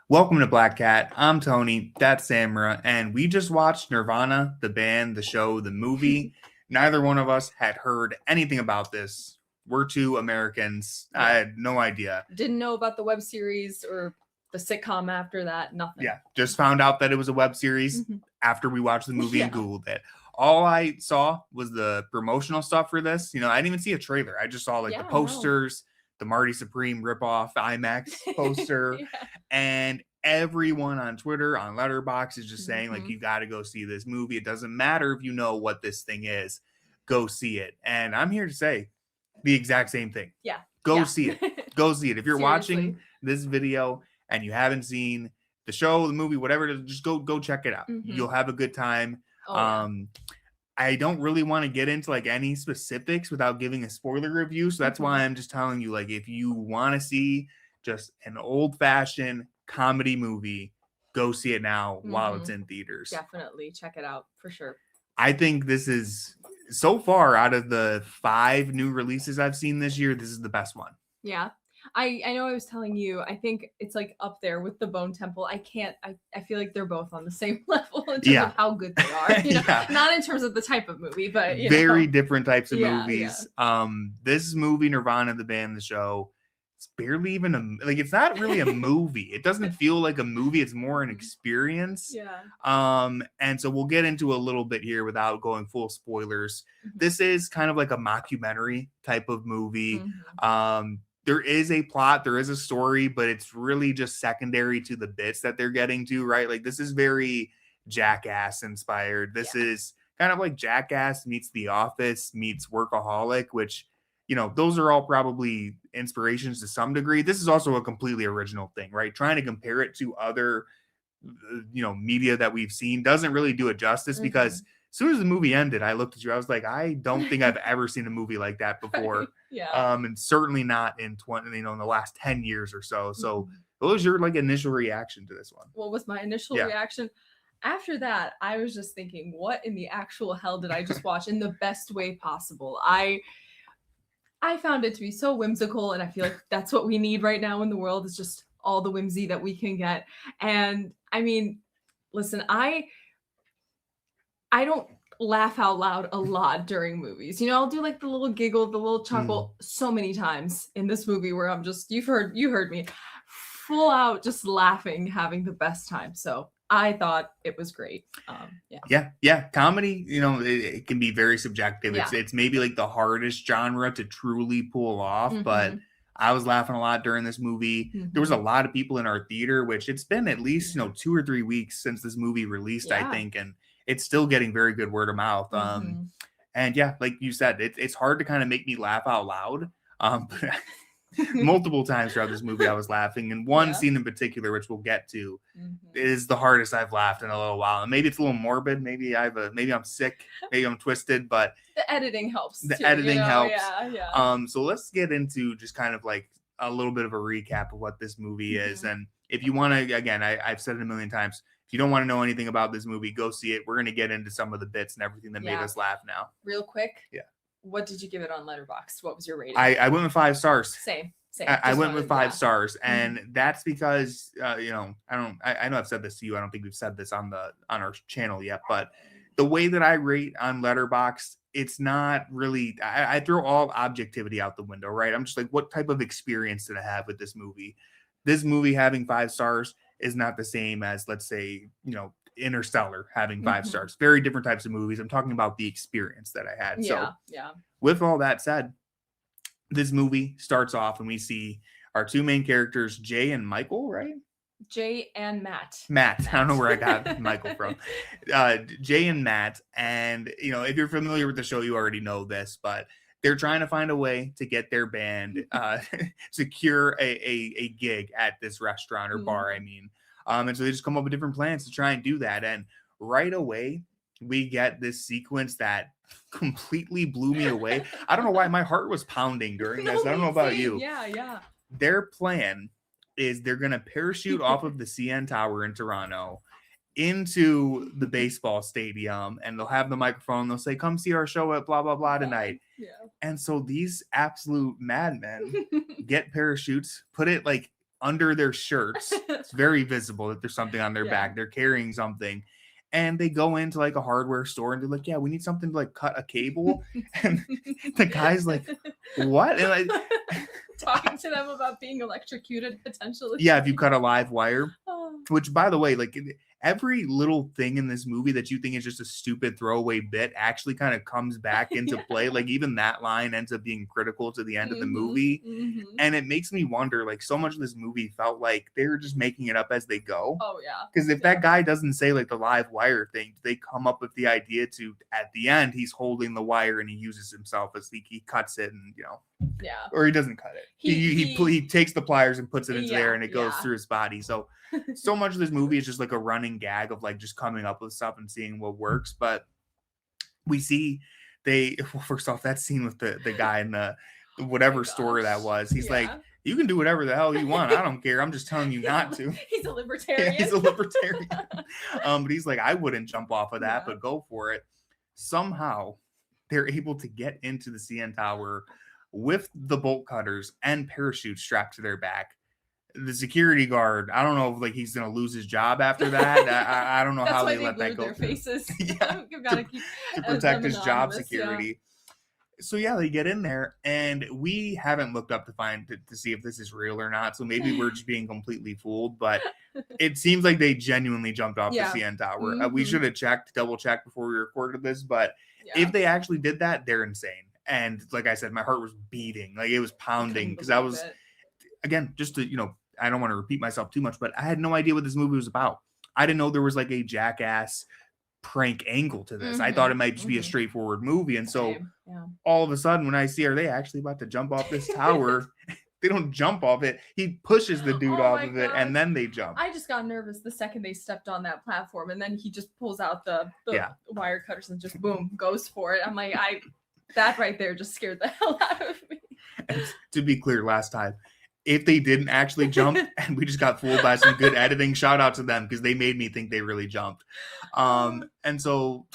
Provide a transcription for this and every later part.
Welcome to Black Cat. I'm Tony. That's Samra. And we just watched Nirvana, the band, the show, the movie. Neither one of us had heard anything about this. We're two Americans. I had no idea. Didn't know about the web series or the sitcom after that. Nothing. Yeah, just found out that it was a web series after we watched the movie and Googled it. All I saw was the promotional stuff for this. I didn't even see a trailer. I just saw the posters, the Marty Supreme ripoff IMAX poster, and everyone on Twitter, on Letterboxd is just saying, you got to go see this movie. It doesn't matter if you know what this thing is. Go see it. And I'm here to say the exact same thing. Yeah. Go see it. Go see it. If you're watching this video and you haven't seen the show, the movie, whatever it is, just go check it out. You'll have a good time. I don't really want to get into any specifics without giving a spoiler review. So that's why I'm just telling you, if you want to see just an old-fashioned comedy movie, go see it now while it's in theaters. Definitely check it out for sure. I think this is, so far, out of the 5 new releases I've seen this year, this is the best one. Yeah. I know I was telling you, I think it's up there with the Bone Temple. I feel like they're both on the same level in terms of how good they are. Not in terms of the type of movie, but very different types of movies. This movie, Nirvana, the band, the show, it's barely even it's not really a movie. It doesn't feel like a movie. It's more an experience. And so we'll get into a little bit here without going full spoilers. This is kind of like a mockumentary type of movie. There is a plot, there is a story, but it's really just secondary to the bits that they're getting to, right? This is very Jackass inspired. This is kind of like Jackass meets The Office meets Workaholic, which, those are all probably inspirations to some degree. This is also a completely original thing, right? Trying to compare it to other, media that we've seen doesn't really do it justice because as soon as the movie ended, I looked at you. I was like, I don't think I've ever seen a movie like that before. And certainly not in in the last 10 years or so. So what was your initial reaction to this one? What was my initial reaction? After that, I was just thinking, what in the actual hell did I just watch in the best way possible? I found it to be so whimsical, and I feel like that's what we need right now in the world, is just all the whimsy that we can get. And I mean, listen, I don't laugh out loud a lot during movies. I'll do the little giggle, the little chuckle so many times in this movie where I'm just, you heard me, full out just laughing, having the best time. So I thought it was great. Comedy, it can be very subjective. It's maybe the hardest genre to truly pull off, but I was laughing a lot during this movie. There was a lot of people in our theater, which it's been at least 2 or 3 weeks since this movie released, I think, and it's still getting very good word of mouth. And like you said, it's hard to kind of make me laugh out loud. But multiple times throughout this movie, I was laughing. And one scene in particular, which we'll get to, is the hardest I've laughed in a little while. And maybe it's a little morbid. Maybe I'm sick. Maybe I'm twisted. But the editing helps. The editing helps. So let's get into just kind of a little bit of a recap of what this movie is. And if you want to, again, I've said it a million times, if you don't want to know anything about this movie, go see it. We're going to get into some of the bits and everything that made us laugh now. Real quick. What did you give it on Letterboxd? What was your rating? I went with 5 stars. Same. I went with 5 stars, and that's because I know I've said this to you. I don't think we've said this on our channel yet, but the way that I rate on Letterboxd, it's not really. I throw all objectivity out the window, right? I'm just what type of experience did I have with this movie? This movie having 5 stars is not the same as, let's say, Interstellar having 5 stars. Very different types of movies. I'm talking about the experience that I had. With all that said, this movie starts off and we see our 2 main characters, Jay and Michael, right? Jay and Matt. I don't know where I got Michael from. Jay and Matt. And, if you're familiar with the show, you already know this, but they're trying to find a way to get their band secure a gig at this restaurant or bar, and so they just come up with different plans to try and do that. And right away, we get this sequence that completely blew me away. I don't know why my heart was pounding during this. I don't know about you. Their plan is they're going to parachute off of the CN Tower in Toronto into the baseball stadium, and they'll have the microphone. They'll say, come see our show at blah, blah, blah tonight. And so these absolute madmen get parachutes, put it under their shirts. It's very visible that there's something on their back. They're carrying something. And they go into like a hardware store and they're like, yeah, we need something to like cut a cable. And the guy's like, what? And like talking to them about being electrocuted potentially. Yeah, if you cut a live wire. Which, by the way, like every little thing in this movie that you think is just a stupid throwaway bit actually kind of comes back into play. Like even that line ends up being critical to the end of the movie. And it makes me wonder, like so much of this movie felt like they were just making it up as they go. Oh yeah. Because if that guy doesn't say like the live wire thing, they come up with the idea to, at the end, he's holding the wire and he uses himself as he cuts it and, or he doesn't cut it. He takes the pliers and puts it into there and it goes through his body. So much of this movie is just like a running gag of like just coming up with stuff and seeing what works. But we see first off, that scene with the guy in the whatever store that was, he's like, you can do whatever the hell you want. I don't care. I'm just telling you not to. He's a libertarian. He's a libertarian. But he's like, I wouldn't jump off of that, but go for it. Somehow they're able to get into the CN Tower with the bolt cutters and parachutes strapped to their back. The security guard, I don't know if like he's gonna lose his job after that. I don't know how they let that go. Their faces. You've got to keep to protect his job security. So they get in there, and we haven't looked up to see if this is real or not. So maybe we're just being completely fooled. But it seems like they genuinely jumped off the CN Tower. We should have double checked before we recorded this. But if they actually did that, they're insane. And like I said, my heart was beating, like it was pounding because I was, again, just to I don't want to repeat myself too much, but I had no idea what this movie was about. I didn't know there was like a Jackass prank angle to this. I thought it might just be a straightforward movie. And so all of a sudden when I see, are they actually about to jump off this tower? They don't jump off it. He pushes the dude off of it and then they jump. I just got nervous the second they stepped on that platform and then he just pulls out the wire cutters and just boom, goes for it. I'm like, that right there just scared the hell out of me. And to be clear, last time, if they didn't actually jump and we just got fooled by some good editing, shout out to them because they made me think they really jumped. And so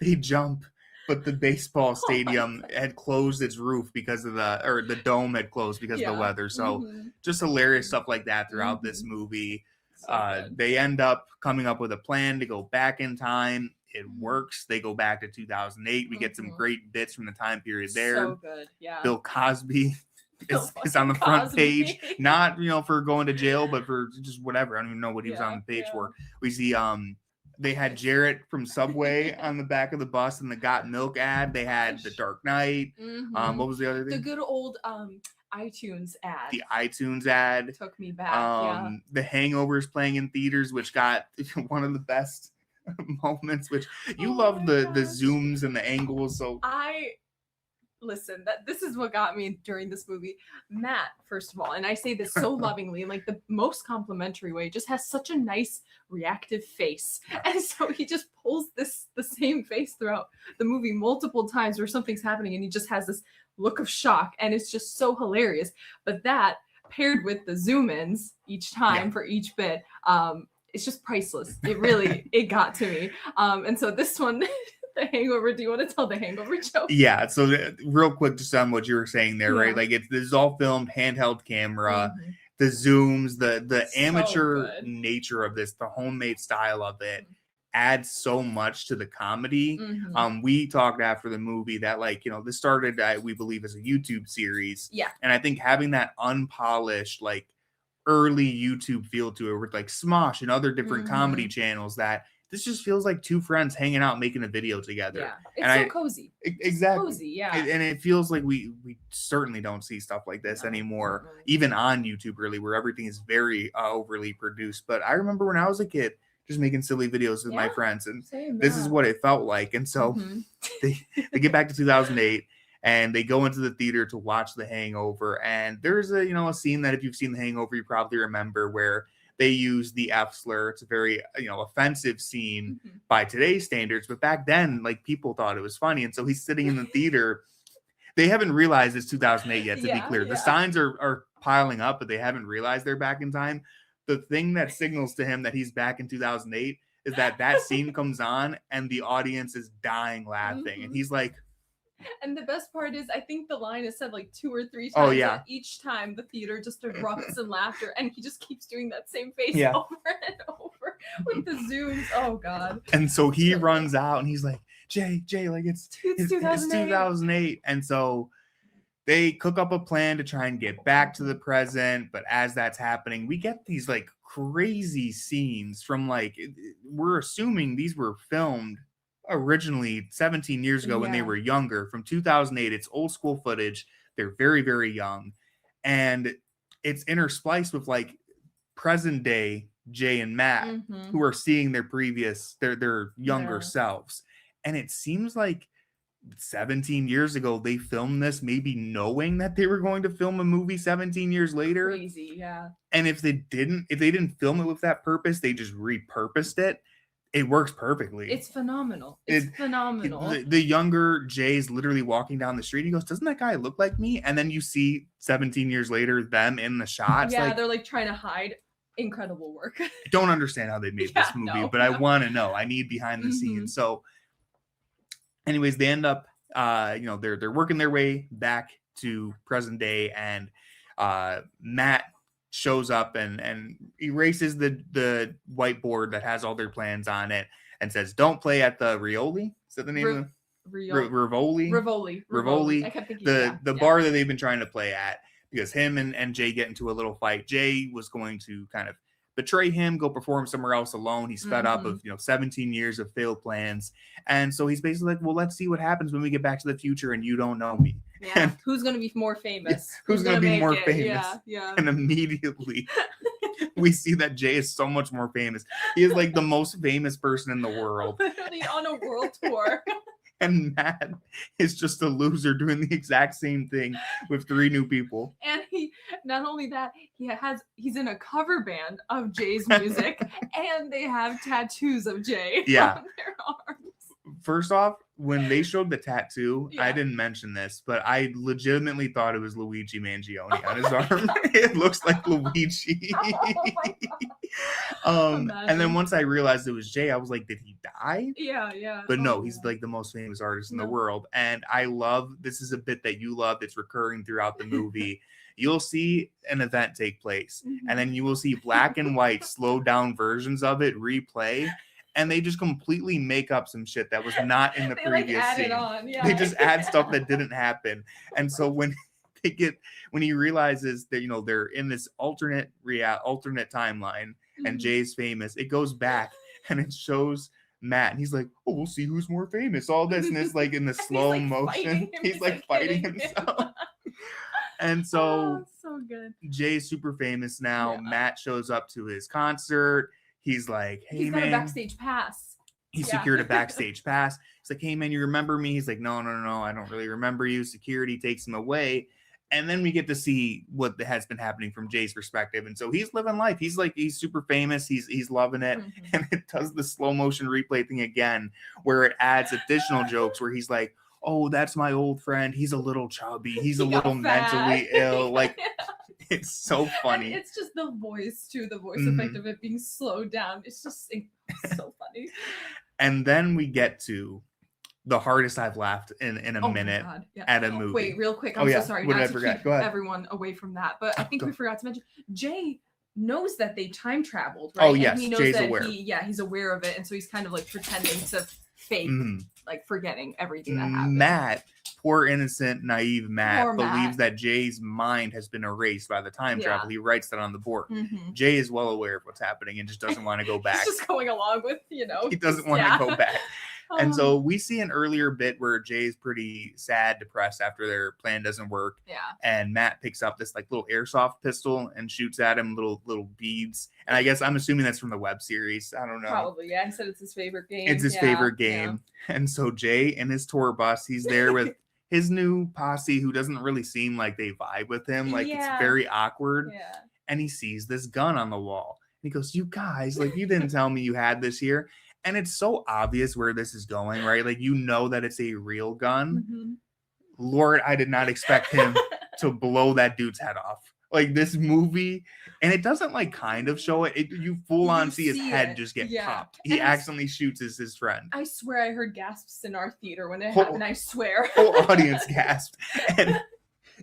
they jump, but the baseball stadium had closed its roof because of the dome had closed because of the weather. So just hilarious stuff like that throughout this movie. So they end up coming up with a plan to go back in time. It works. They go back to 2008. We get some great bits from the time period there. So good, yeah. Bill Cosby is on the front page, not for going to jail, but for just whatever. I don't even know what he was on the page for. We see they had Jarrett from Subway on the back of the bus in the Got Milk ad. They had The Dark Knight. What was the other thing? The good old iTunes ad. The iTunes ad took me back. The Hangover's playing in theaters, which got one of the best moments. Which you love the zooms and the angles. So listen, this is what got me during this movie. Matt, first of all, and I say this so lovingly, in like the most complimentary way, just has such a nice reactive face. And so he just pulls the same face throughout the movie multiple times where something's happening and he just has this look of shock and it's just so hilarious. But that paired with the zoom ins each time for each bit, it's just priceless. It got to me. And so this one, The Hangover. Do you want to tell the Hangover joke? Yeah. So real quick, just on what you were saying there, right? Like this is all filmed handheld camera, the zooms, the amateur nature of this, the homemade style of it adds so much to the comedy. We talked after the movie that this started, we believe, as a YouTube series. Yeah. And I think having that unpolished, like early YouTube feel to it with like Smosh and other different comedy channels that this just feels like two friends hanging out making a video together. Yeah, it's so cozy. Exactly. It's cozy, yeah. And it feels like we certainly don't see stuff like this anymore, even on YouTube, really, where everything is very overly produced. But I remember when I was a kid, just making silly videos with my friends, and this is what it felt like. And so they get back to 2008. And they go into the theater to watch The Hangover. And there's a scene that if you've seen The Hangover, you probably remember where they use the F slur. It's a very, offensive scene by today's standards. But back then, like, people thought it was funny. And so he's sitting in the theater. They haven't realized it's 2008 yet, to be clear. The signs are piling up, but they haven't realized they're back in time. The thing that signals to him that he's back in 2008 is that scene comes on and the audience is dying laughing. And he's like, And the best part is, I think the line is said like 2 or 3 times. Oh, yeah. Each time the theater just erupts in laughter, and he just keeps doing that same face Yeah. over and over with the zooms. Oh God. And so he runs out and he's like, Jay, like it's 2008. And so they cook up a plan to try and get back to the present. But as that's happening, we get these like crazy scenes from like, we're assuming these were filmed originally 17 years ago when they were younger, from 2008. It's old school footage. They're very, very young. And it's interspliced with like present day Jay and Matt, who are seeing their younger selves. And it seems like 17 years ago they filmed this, maybe knowing that they were going to film a movie 17 years later. Crazy, yeah. And if they didn't film it with that purpose, they just repurposed it. It works perfectly. It's phenomenal. It's phenomenal. The younger Jay's literally walking down the street. He goes, "Doesn't that guy look like me?" And then you see 17 years later them in the shots. Yeah, they're like trying to hide. Incredible work. I don't understand how they made this movie, but I want to know. I need behind the scenes. So, anyways, they end up, they're working their way back to present day, and Matt shows up and erases the whiteboard that has all their plans on it and says, "Don't play at the Rioli." Is that the name of Rivoli? Rivoli. I kept thinking the bar that they've been trying to play at, because him and Jay get into a little fight. Jay was going to kind of betray him, go perform somewhere else alone. He's fed up of 17 years of failed plans, and so he's basically like, "Well, let's see what happens when we get back to the future and you don't know me." Yeah, who's gonna be more famous? Who's gonna be more famous? Yeah. And immediately we see that Jay is so much more famous. He is like the most famous person in the world. Literally on a world tour. And Matt is just a loser doing the exact same thing with 3 new people. And he, not only that, he's in a cover band of Jay's music, and they have tattoos of Jay on their arms. First off, when they showed the tattoo, I didn't mention this, but I legitimately thought it was Luigi Mangione on his arm. It looks like Luigi. And then once I realized it was Jay, I was like, did he die? Yeah. But no, he's like the most famous artist in the world. And I love, this is a bit that you love that's recurring throughout the movie. You'll see an event take place, and then you will see black and white slowed down versions of it replay. And they just completely make up some shit that was not in the previous scene. They just add stuff that didn't happen. And so when he realizes that, they're in this alternate timeline and Jay's famous, it goes back and it shows Matt, and he's like, "Oh, we'll see who's more famous." All this, and it's like in the slow motion. He's like fighting himself. And so, so good. Jay's super famous now. Matt shows up to his concert. He's like, "Hey, he's man." He's got a backstage pass. He secured a backstage pass. He's like, "Hey, man, you remember me?" He's like, No, I don't really remember you. Security takes him away. And then we get to see what has been happening from Jay's perspective. And so he's living life. He's super famous. He's loving it. And it does the slow motion replay thing again, where it adds additional jokes where he's like, "Oh, that's my old friend. He's a little chubby. He's a little mentally ill." Like, it's so funny. And it's just the voice too, the voice effect of it being slowed down. It's just so funny. And then we get to the hardest I've laughed in a minute at a movie. Wait, real quick. I'm so sorry. What did I forget? Go ahead. Everyone away from that. But I think we forgot to mention Jay knows that they time traveled, right? Oh, yes. And he knows Jay's that aware. He's aware of it. And so he's kind of like pretending to fake, like forgetting everything that happened. Matt, poor innocent, naive Matt, believes that Jay's mind has been erased by the time travel. He writes that on the board. Jay is well aware of what's happening and just doesn't want to go back. He's just going along with, He doesn't want to go back. And so we see an earlier bit where Jay's pretty sad, depressed after their plan doesn't work. Yeah. And Matt picks up this like little airsoft pistol and shoots at him little beads. And I guess I'm assuming that's from the web series. I don't know. Probably, yeah. He said it's his favorite game. It's his favorite game. Yeah. And so Jay in his tour bus, he's there with his new posse who doesn't really seem like they vibe with him. Like it's very awkward. Yeah. And he sees this gun on the wall. And he goes, "You guys, like you didn't tell me you had this here." And it's so obvious where this is going, right? Like, that it's a real gun. Lord, I did not expect him to blow that dude's head off. like this movie, and it doesn't like kind of show it. You full on see his head just get popped. He accidentally shoots his friend. I swear I heard gasps in our theater when it happened. I swear. Whole audience gasped. And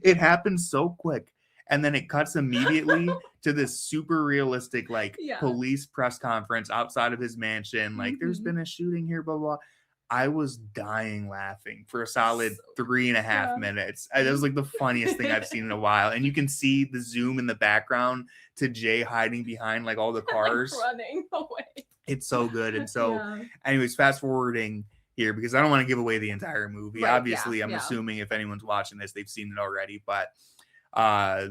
it happened so quick. And then it cuts immediately to this super realistic, like police press conference outside of his mansion. Like, there's been a shooting here, blah, blah. I was dying laughing for a solid 3.5 minutes. It was like the funniest thing I've seen in a while. And you can see the zoom in the background to Jay hiding behind like all the cars. Like running away. It's so good. And so, anyways, fast forwarding here, because I don't want to give away the entire movie. Right, obviously, I'm assuming if anyone's watching this, they've seen it already. But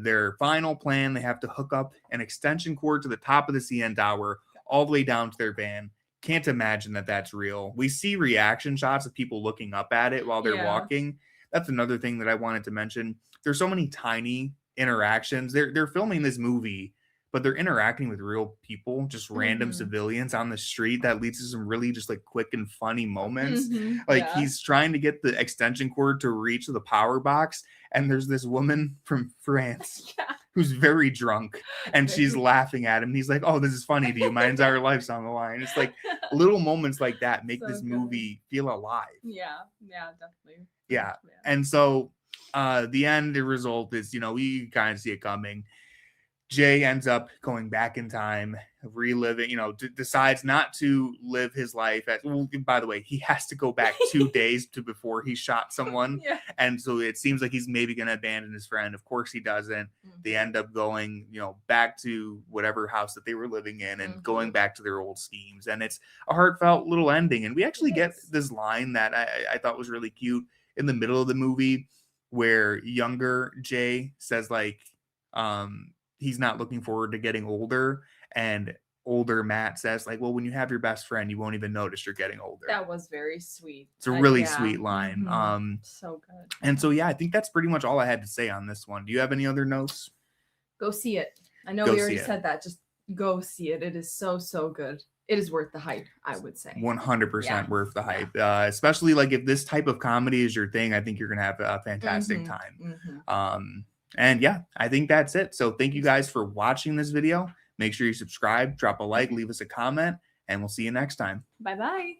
their final plan, they have to hook up an extension cord to the top of the CN tower all the way down to their van. Can't imagine that that's real. We see reaction shots of people looking up at it while they're walking. That's another thing that I wanted to mention. There's so many tiny interactions. They're filming this movie, but they're interacting with real people, just random civilians on the street. That leads to some really just like quick and funny moments. Like he's trying to get the extension cord to reach the power box, and there's this woman from France who's very drunk, and she's laughing at him. And he's like, "Oh, this is funny to you. My entire life's on the line." It's like little moments like that make this movie feel alive. Yeah, definitely. Yeah. And so the end result is, we kind of see it coming. Jay ends up going back in time, reliving, decides not to live his life. By the way, he has to go back 2 days to before he shot someone. And so it seems like he's maybe going to abandon his friend. Of course he doesn't. They end up going, back to whatever house that they were living in and going back to their old schemes. And it's a heartfelt little ending. And we actually get this line that I thought was really cute in the middle of the movie, where younger Jay says like, he's not looking forward to getting older, and older Matt says like, well, when you have your best friend, you won't even notice you're getting older. That was very sweet. It's a really sweet line. So good. And so I think that's pretty much all I had to say on this one. Do you have any other notes? Go see it. I know we already said that. Just go see it. It is so good. It is worth the hype, I would say. 100% worth the hype. Especially like if this type of comedy is your thing, I think you're gonna have a fantastic time. And I think that's it. So thank you guys for watching this video. Make sure you subscribe, drop a like, leave us a comment, and we'll see you next time. Bye-bye.